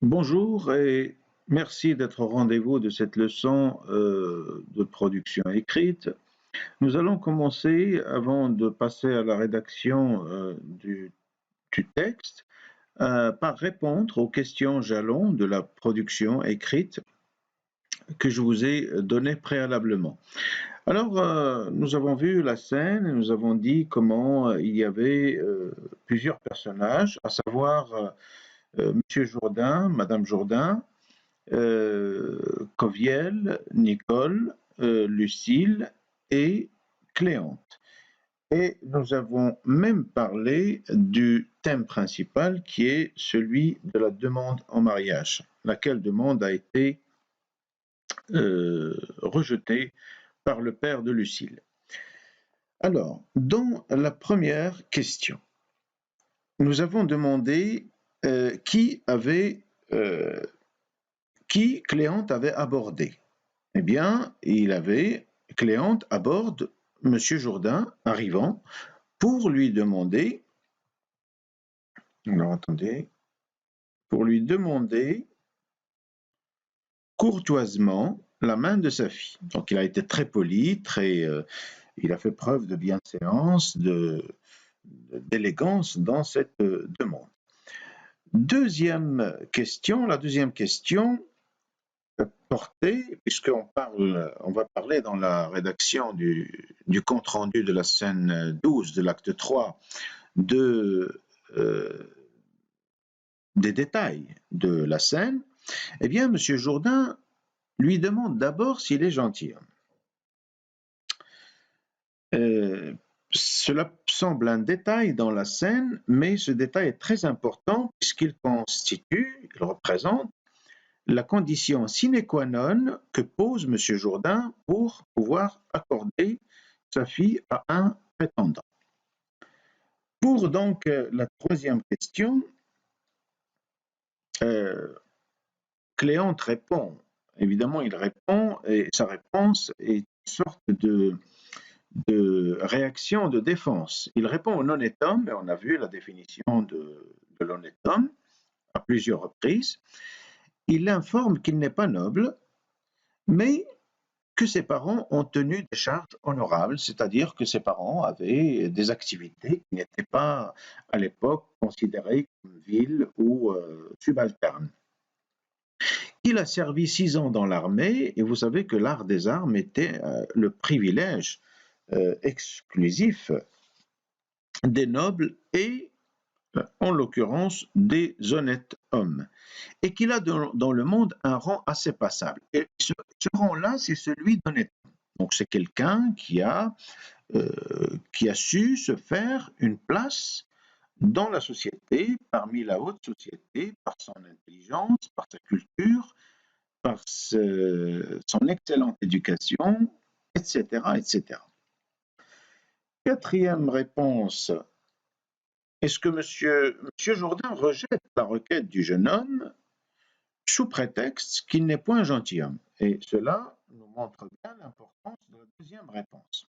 Bonjour et merci d'être au rendez-vous de cette leçon de production écrite. Nous allons commencer, avant de passer à la rédaction du texte, par répondre aux questions jalons de la production écrite que je vous ai données préalablement. Alors, nous avons vu la scène et nous avons dit comment il y avait plusieurs personnages, à savoir Monsieur Jourdain, Madame Jourdain, Coviel, Nicole, Lucille et Cléante. Et nous avons même parlé du thème principal qui est celui de la demande en mariage, laquelle demande a été rejetée par le père de Lucille. Alors, dans la première question, nous avons demandé qui Cléante avait abordé. Eh bien, Cléante aborde Monsieur Jourdain arrivant pour lui demander, alors attendez, pour lui demander courtoisement la main de sa fille. Donc il a été très poli, il a fait preuve de bienséance, d'élégance dans cette demande. La deuxième question portée, on va parler dans la rédaction du compte-rendu de la scène 12 de l'acte 3 de, des détails de la scène, eh bien, M. Jourdain lui demande d'abord s'il est gentilhomme. Cela semble un détail dans la scène, mais ce détail est très important puisqu'il représente la condition sine qua non que pose M. Jourdain pour pouvoir accorder sa fille à un prétendant. Pour donc la troisième question, Cléante répond. Évidemment, il répond et sa réponse est une sorte de réaction de défense. Il répond au honnête homme, et on a vu la définition de l'honnête homme à plusieurs reprises. Il informe qu'il n'est pas noble, mais que ses parents ont tenu des charges honorables, c'est-à-dire que ses parents avaient des activités qui n'étaient pas à l'époque considérées comme viles ou subalternes. Il a servi 6 ans dans l'armée, et vous savez que l'art des armes était le privilège exclusif des nobles et, en l'occurrence, des honnêtes hommes, et qu'il a dans le monde un rang assez passable. Et ce rang-là, c'est celui d'honnête homme. Donc c'est quelqu'un qui a su se faire une place dans la société, parmi la haute société, par son intelligence, par sa culture, par son excellente éducation, etc., etc. Quatrième réponse. Est-ce que Monsieur Jourdain rejette la requête du jeune homme sous prétexte qu'il n'est point gentilhomme? Et cela nous montre bien l'importance de la deuxième réponse.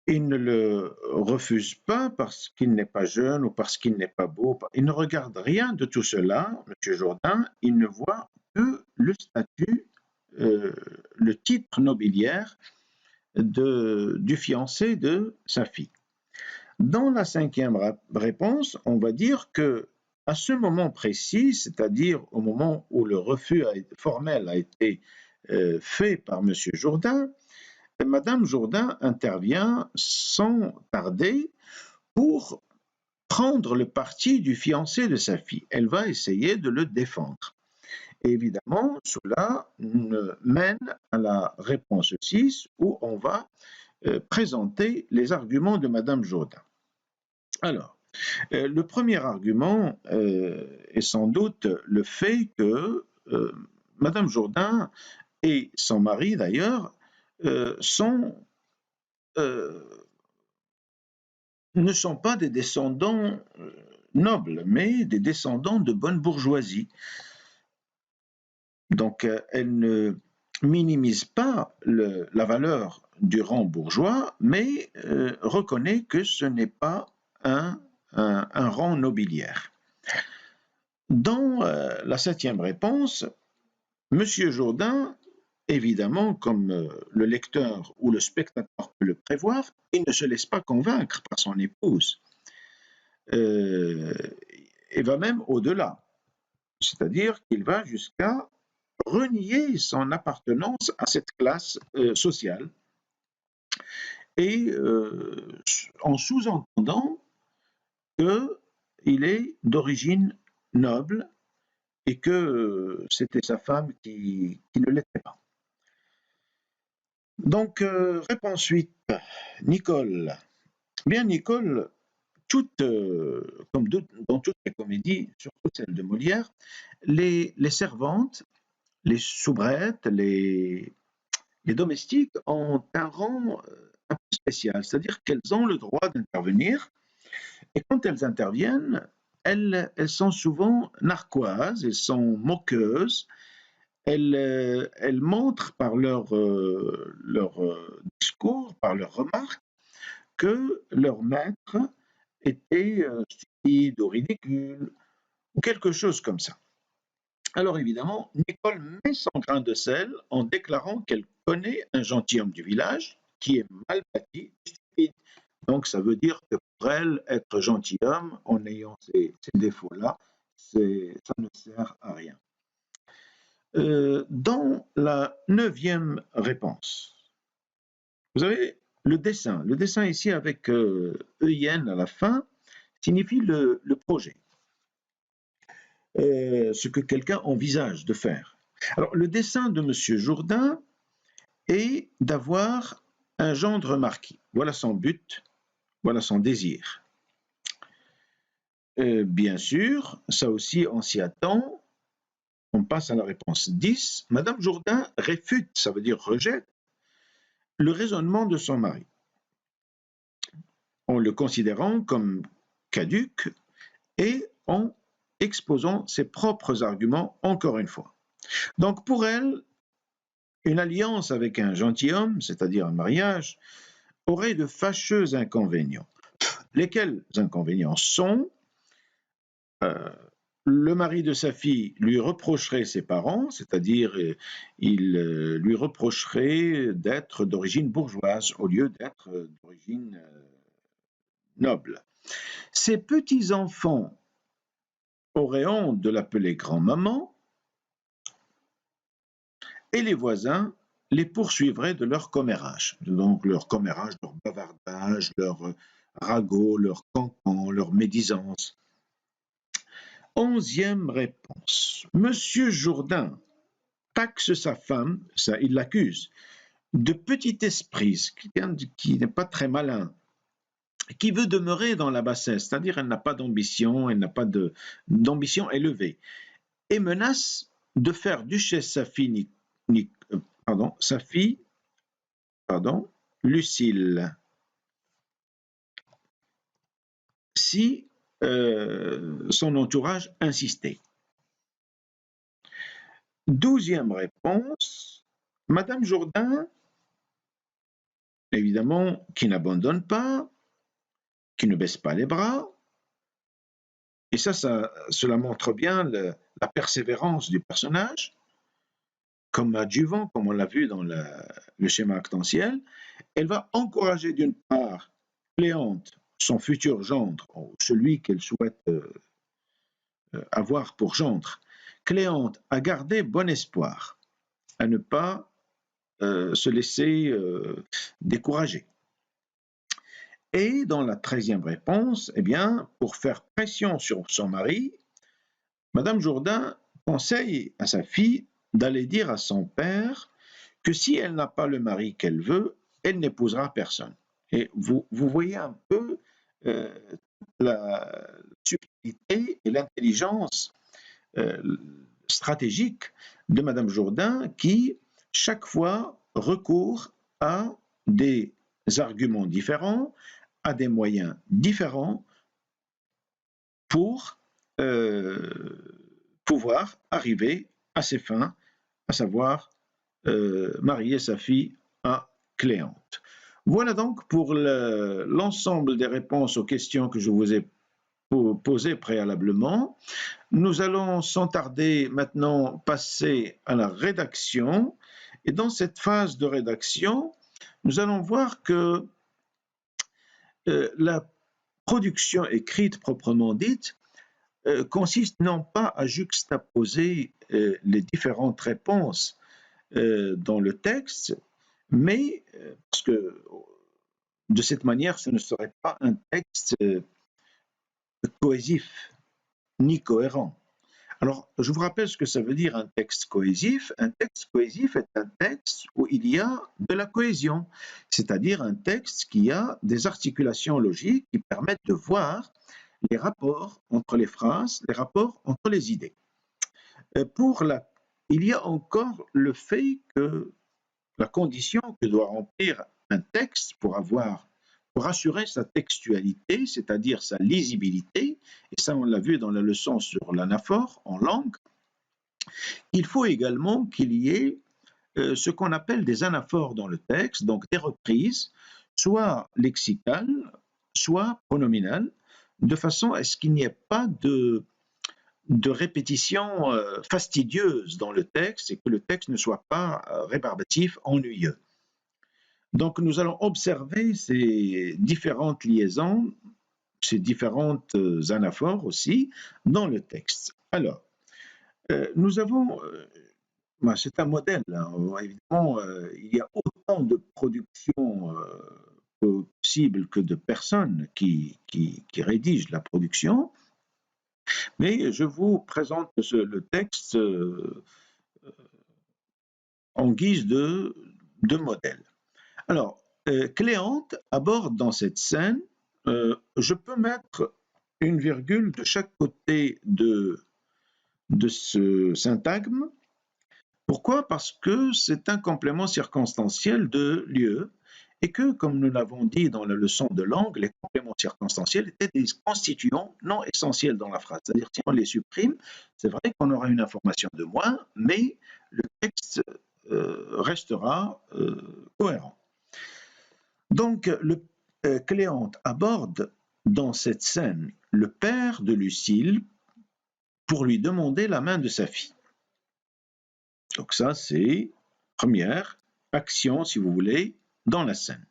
Il ne le refuse pas parce qu'il n'est pas jeune ou parce qu'il n'est pas beau. Il ne regarde rien de tout cela, M. Jourdain. Il ne voit que le statut, le titre nobiliaire du fiancé de sa fille. Dans la cinquième réponse, on va dire que à ce moment précis, c'est-à-dire au moment où le refus formel a été fait par M. Jourdain, Madame Jourdain intervient sans tarder pour prendre le parti du fiancé de sa fille. Elle va essayer de le défendre. Et évidemment, cela mène à la réponse 6 où on va présenter les arguments de Madame Jourdain. Alors, le premier argument est sans doute le fait que Madame Jourdain et son mari d'ailleurs ne sont pas des descendants nobles, mais des descendants de bonne bourgeoisie. Donc, elle ne minimise pas la valeur du rang bourgeois, mais reconnaît que ce n'est pas un rang nobiliaire. Dans la 7e réponse, Monsieur Jourdain, évidemment, comme le lecteur ou le spectateur peut le prévoir, il ne se laisse pas convaincre par son épouse euh, et va même au-delà. C'est-à-dire qu'il va jusqu'à renier son appartenance à cette classe sociale et en sous-entendant qu'il est d'origine noble et que c'était sa femme qui ne l'était pas. Donc, réponse 8, Nicole. Bien, Nicole, comme dans toutes les comédies, surtout celles de Molière, les servantes, les soubrettes, les domestiques ont un rang un peu spécial, c'est-à-dire qu'elles ont le droit d'intervenir, et quand elles interviennent, elles sont souvent narquoises, elles sont moqueuses, elles montrent par leur discours, par leurs remarques, que leur maître était stupide ou ridicule, ou quelque chose comme ça. Alors évidemment, Nicole met son grain de sel en déclarant qu'elle connaît un gentilhomme du village qui est mal bâti et stupide. Donc ça veut dire que pour elle, être gentilhomme en ayant ces défauts-là, ça ne sert à rien. Dans la 9e réponse, vous avez le dessin. Le dessin ici avec EIN à la fin signifie le projet, ce que quelqu'un envisage de faire. Alors le dessin de M. Jourdain est d'avoir un gendre marquis. Voilà son but, voilà son désir. Bien sûr, ça aussi on s'y attend. On passe à la réponse 10. Madame Jourdain réfute, ça veut dire rejette, le raisonnement de son mari, en le considérant comme caduc et en exposant ses propres arguments encore une fois. Donc pour elle, une alliance avec un gentilhomme, c'est-à-dire un mariage, aurait de fâcheux inconvénients. Lesquels inconvénients sont le mari de sa fille lui reprocherait ses parents, c'est-à-dire il lui reprocherait d'être d'origine bourgeoise au lieu d'être d'origine noble. Ses petits-enfants auraient honte de l'appeler grand-maman et les voisins les poursuivraient de leur commérage. Donc leur commérage, leur bavardage, leur ragot, leur cancan, leur médisance. 11e réponse. Monsieur Jourdain taxe sa femme, ça il l'accuse, de petit esprit, quelqu'un qui n'est pas très malin, qui veut demeurer dans la bassesse, c'est-à-dire elle n'a pas d'ambition, elle n'a pas d'ambition élevée, et menace de faire duchesse sa fille, Lucille, si son entourage insistait. 12e réponse, Madame Jourdain, évidemment, qui n'abandonne pas, qui ne baisse pas les bras, et cela montre bien la persévérance du personnage, comme adjuvant, comme on l'a vu dans le schéma actantiel. Elle va encourager d'une part Cléante, son futur gendre, ou celui qu'elle souhaite avoir pour gendre, Cléante à garder bon espoir, à ne pas se laisser décourager. Et dans la 13e réponse, eh bien, pour faire pression sur son mari, Madame Jourdain conseille à sa fille d'aller dire à son père que si elle n'a pas le mari qu'elle veut, elle n'épousera personne. Et vous voyez un peu la subtilité et l'intelligence stratégique de Madame Jourdain qui, chaque fois, recourt à des arguments différents, à des moyens différents pour pouvoir arriver à ses fins, à savoir marier sa fille à Cléante. Voilà donc pour l'ensemble des réponses aux questions que je vous ai posées préalablement. Nous allons sans tarder maintenant passer à la rédaction. Et dans cette phase de rédaction, nous allons voir que la production écrite proprement dite consiste non pas à juxtaposer les différentes réponses dans le texte, mais parce que de cette manière, ce ne serait pas un texte cohésif ni cohérent. Alors, je vous rappelle ce que ça veut dire un texte cohésif. Un texte cohésif est un texte où il y a de la cohésion, c'est-à-dire un texte qui a des articulations logiques qui permettent de voir les rapports entre les phrases, les rapports entre les idées. Il y a encore le fait que la condition que doit remplir un texte pour assurer sa textualité, c'est-à-dire sa lisibilité, et ça on l'a vu dans la leçon sur l'anaphore en langue, il faut également qu'il y ait ce qu'on appelle des anaphores dans le texte, donc des reprises, soit lexicales, soit pronominales, de façon à ce qu'il n'y ait pas de répétition fastidieuse dans le texte et que le texte ne soit pas rébarbatif, ennuyeux. Donc nous allons observer ces différentes liaisons, ces différentes anaphores aussi dans le texte. Alors, nous avons, c'est un modèle, hein, évidemment, il y a autant de productions possibles que de personnes qui rédigent la production, mais je vous présente le texte en guise de modèle. Alors, Cléante aborde dans cette scène, je peux mettre une virgule de chaque côté de ce syntagme. Pourquoi? Parce que c'est un complément circonstanciel de lieu et que, comme nous l'avons dit dans la leçon de langue, les compléments circonstanciels étaient des constituants non essentiels dans la phrase. C'est-à-dire, si on les supprime, c'est vrai qu'on aura une information de moins, mais le texte restera cohérent. Donc, Cléante aborde dans cette scène le père de Lucile pour lui demander la main de sa fille. Donc ça, c'est première action, si vous voulez, dans la scène.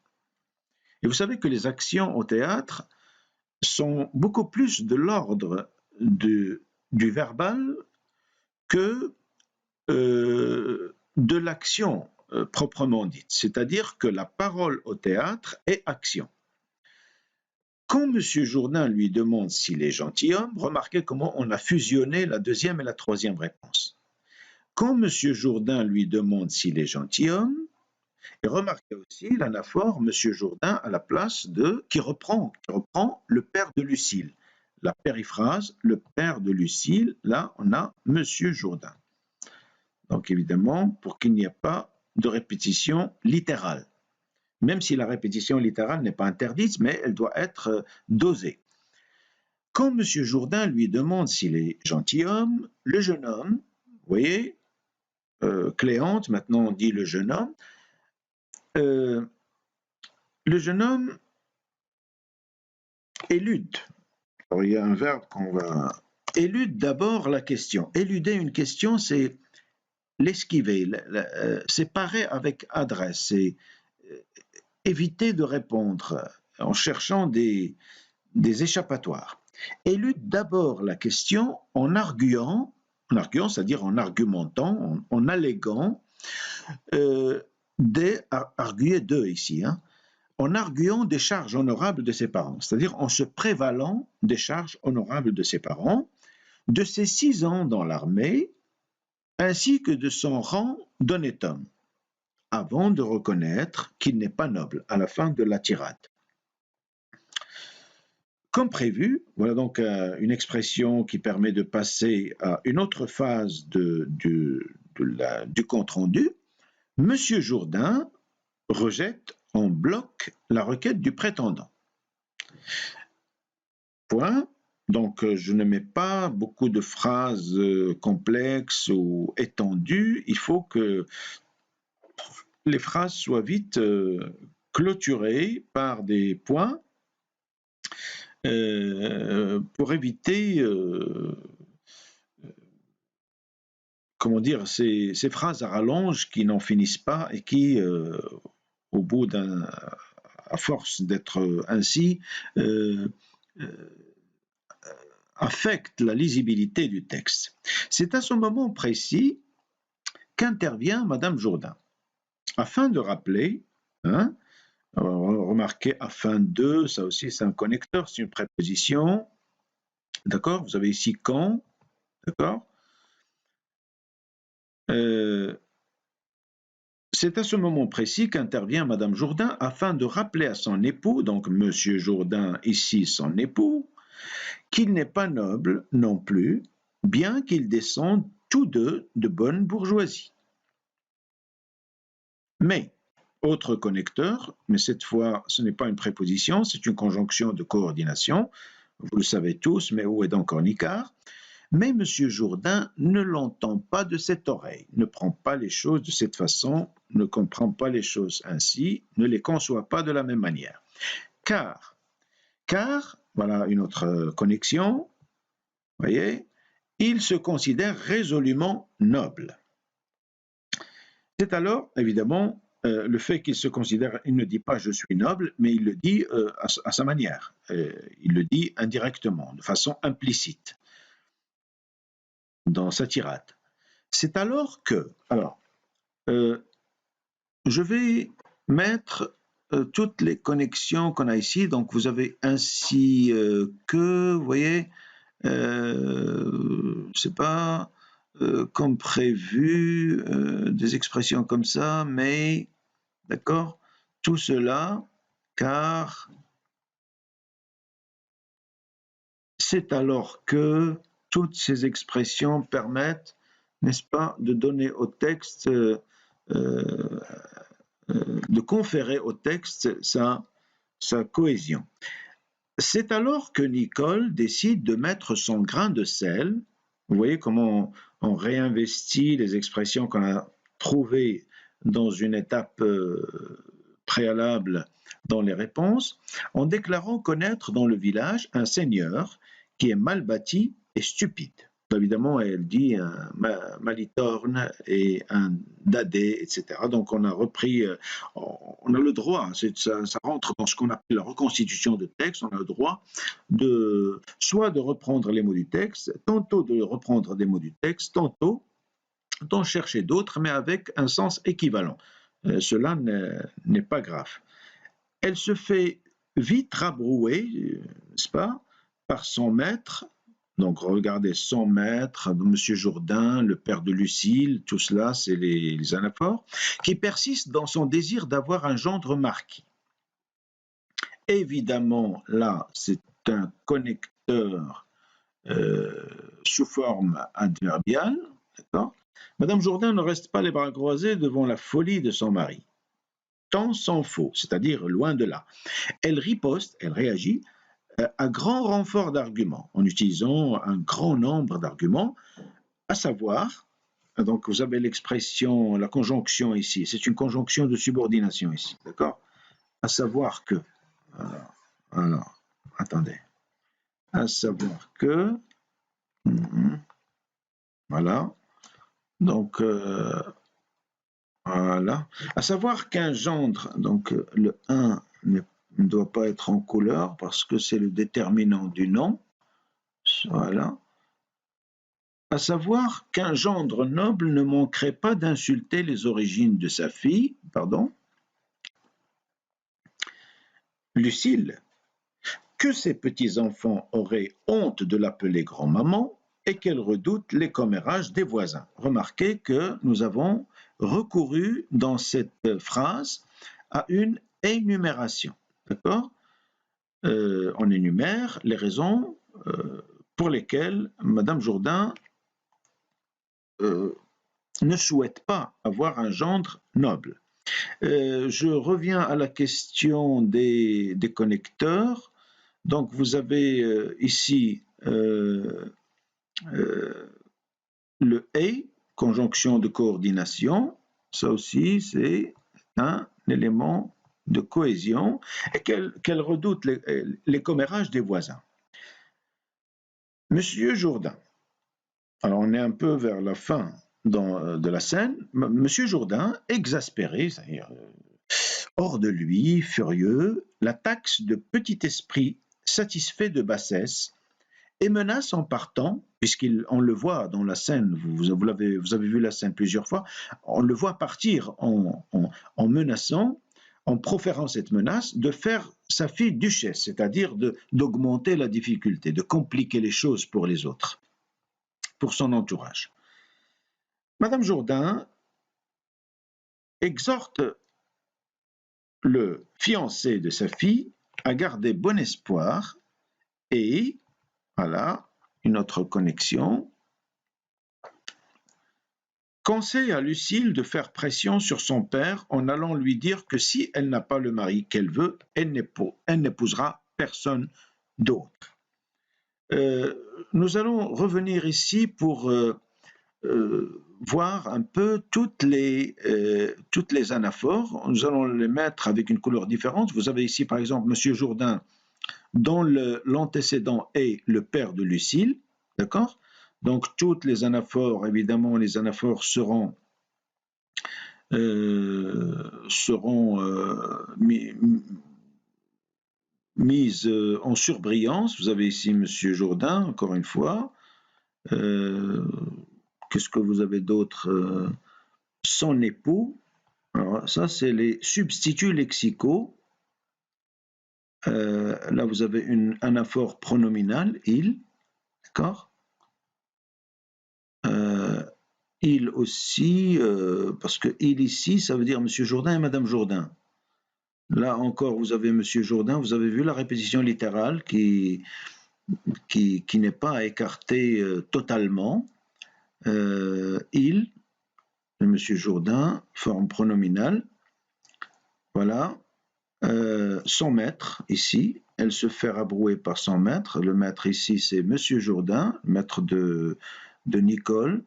Et vous savez que les actions au théâtre sont beaucoup plus de l'ordre du verbal que de l'action proprement dite. C'est-à-dire que la parole au théâtre est action. Quand M. Jourdain lui demande s'il est gentilhomme, remarquez comment on a fusionné la deuxième et la troisième réponse. Quand M. Jourdain lui demande s'il est gentilhomme, et remarquez aussi l'anaphore M. Jourdain à la place qui reprend le père de Lucile. La périphrase, le père de Lucile, là on a M. Jourdain. Donc évidemment, pour qu'il n'y ait pas de répétition littérale. Même si la répétition littérale n'est pas interdite, mais elle doit être dosée. Quand M. Jourdain lui demande s'il est gentilhomme, le jeune homme, vous voyez, Cléante, maintenant on dit le jeune homme élude. Alors, il y a un verbe qu'on va... Élude d'abord la question. Éluder une question, c'est l'esquiver, c'est parer avec adresse, c'est éviter de répondre en cherchant des échappatoires. Élude d'abord la question en arguant, c'est-à-dire en argumentant, en alléguant, arguer d'eux ici, hein, en arguant des charges honorables de ses parents, c'est-à-dire en se prévalant des charges honorables de ses parents, de ses 6 ans dans l'armée, ainsi que de son rang d'honnête homme, avant de reconnaître qu'il n'est pas noble à la fin de la tirade. Comme prévu, voilà donc une expression qui permet de passer à une autre phase du compte-rendu. Monsieur Jourdain rejette en bloc la requête du prétendant. Point. Donc, je ne mets pas beaucoup de phrases complexes ou étendues. Il faut que les phrases soient vite clôturées par des points pour pour éviter, comment dire, ces phrases à rallonge qui n'en finissent pas et qui, au bout à force d'être ainsi, euh, affectent la lisibilité du texte. C'est à ce moment précis qu'intervient Madame Jourdain, afin de rappeler, hein, remarquez afin de, ça aussi c'est un connecteur, c'est une préposition, d'accord? Vous avez ici quand, d'accord? C'est à ce moment précis qu'intervient Madame Jourdain afin de rappeler à son époux, donc Monsieur Jourdain ici son époux, qu'il n'est pas noble non plus, bien qu'ils descendent tous deux de bonne bourgeoisie. Mais, autre connecteur, mais cette fois ce n'est pas une préposition, c'est une conjonction de coordination, vous le savez tous, mais où est donc Ornicard? Mais M. Jourdain ne l'entend pas de cette oreille, ne prend pas les choses de cette façon, ne comprend pas les choses ainsi, ne les conçoit pas de la même manière. Car, voilà une autre connexion, voyez, il se considère résolument noble. C'est alors, évidemment, le fait qu'il se considère, il ne dit pas je suis noble, mais il le dit à sa manière. Il le dit indirectement, de façon implicite, dans sa tirade. C'est alors que, je vais mettre toutes les connexions qu'on a ici. Donc, vous avez ainsi que, vous voyez, je sais pas, comme prévu, des expressions comme ça, mais, d'accord, tout cela, car c'est alors que toutes ces expressions permettent, n'est-ce pas, de donner au texte, de conférer au texte sa cohésion. C'est alors que Nicole décide de mettre son grain de sel. Vous voyez comment on réinvestit les expressions qu'on a trouvées dans une étape préalable dans les réponses, en déclarant connaître dans le village un seigneur qui est mal bâti et stupide. Évidemment, elle dit un Malitorne et un Dadé, etc. Donc, on a repris, on a le droit, ça rentre dans ce qu'on appelle la reconstitution de texte, on a le droit soit de reprendre les mots du texte, tantôt de reprendre des mots du texte, tantôt d'en chercher d'autres, mais avec un sens équivalent. Cela n'est pas grave. Elle se fait vite rabrouer, n'est-ce pas, par son maître. Donc, regardez, son maître, M. Jourdain, le père de Lucille, tout cela, c'est les anaphores, qui persiste dans son désir d'avoir un gendre marquis. Évidemment, là, c'est un connecteur sous forme adverbiale, d'accord? Madame Jourdain ne reste pas les bras croisés devant la folie de son mari. Tant s'en faut, c'est-à-dire loin de là. Elle riposte, elle réagit, à grand renfort d'arguments, en utilisant un grand nombre d'arguments, à savoir, donc vous avez l'expression, la conjonction ici, c'est une conjonction de subordination ici, d'accord? À savoir que, alors, attendez, à savoir que, voilà, donc, voilà, à savoir qu'un gendre, donc le 1 ne doit pas être en couleur parce que c'est le déterminant du nom, voilà. À savoir qu'un gendre noble ne manquerait pas d'insulter les origines de sa fille, Lucille, que ses petits-enfants auraient honte de l'appeler grand-maman et qu'elle redoute les commérages des voisins. Remarquez que nous avons recouru dans cette phrase à une énumération, d'accord? On énumère les raisons pour lesquelles Madame Jourdain ne souhaite pas avoir un gendre noble. Je reviens à la question des connecteurs. Donc, vous avez ici le et, conjonction de coordination. Ça aussi, c'est un élément de cohésion et qu'elle redoute les commérages des voisins. Monsieur Jourdain. Alors, on est un peu vers la fin de la scène. Monsieur Jourdain, exaspéré, c'est-à-dire hors de lui, furieux, la taxe de petit esprit, satisfait de bassesse, et menace en partant, puisqu'on le voit dans la scène, vous avez vu la scène plusieurs fois, on le voit partir en menaçant, en proférant cette menace, de faire sa fille duchesse, c'est-à-dire d'augmenter la difficulté, de compliquer les choses pour les autres, pour son entourage. Madame Jourdain exhorte le fiancé de sa fille à garder bon espoir et, voilà, une autre connexion, conseille à Lucile de faire pression sur son père en allant lui dire que si elle n'a pas le mari qu'elle veut, elle n'épousera personne d'autre. Nous allons revenir ici pour voir un peu toutes les anaphores. Nous allons les mettre avec une couleur différente. Vous avez ici par exemple Monsieur Jourdain, dont l'antécédent est le père de Lucile, d'accord? Donc toutes les anaphores, évidemment, les anaphores seront mises en surbrillance. Vous avez ici Monsieur Jourdain, encore une fois. Qu'est-ce que vous avez d'autre? Son époux. Alors, ça, c'est les substituts lexicaux. Là, vous avez une anaphore pronominale, il, d'accord? Il aussi, parce que il ici, ça veut dire Monsieur Jourdain et Madame Jourdain. Là encore, vous avez Monsieur Jourdain, vous avez vu la répétition littérale qui n'est pas à écarter totalement. Il, Monsieur Jourdain, forme pronominale. Voilà. Son maître, ici, elle se fait rabrouer par son maître. Le maître ici, c'est Monsieur Jourdain, maître de Nicole.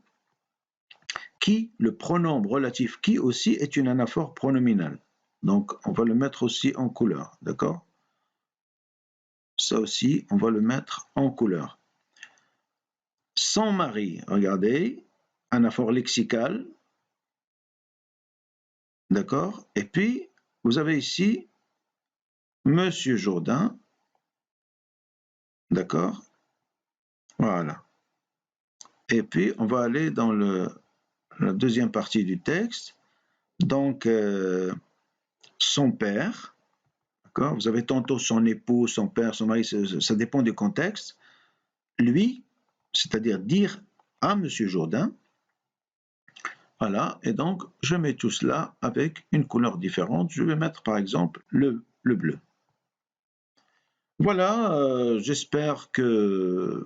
Qui, le pronombre relatif qui aussi est une anaphore pronominale. Donc, on va le mettre aussi en couleur, d'accord? Ça aussi, on va le mettre en couleur. Son mari, regardez, anaphore lexicale, d'accord? Et puis, vous avez ici Monsieur Jourdain, d'accord? Voilà. Et puis, on va aller dans la deuxième partie du texte. Donc, son père, d'accord? Vous avez tantôt son époux, son père, son mari, ça dépend du contexte. Lui, c'est-à-dire dire à Monsieur Jourdain, voilà, et donc je mets tout cela avec une couleur différente. Je vais mettre par exemple le bleu. Voilà, j'espère que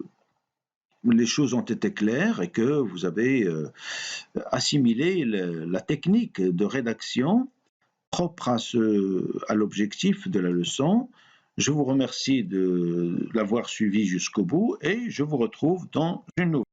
les choses ont été claires et que vous avez assimilé la technique de rédaction propre à l'objectif de la leçon. Je vous remercie de l'avoir suivi jusqu'au bout et je vous retrouve dans une nouvelle.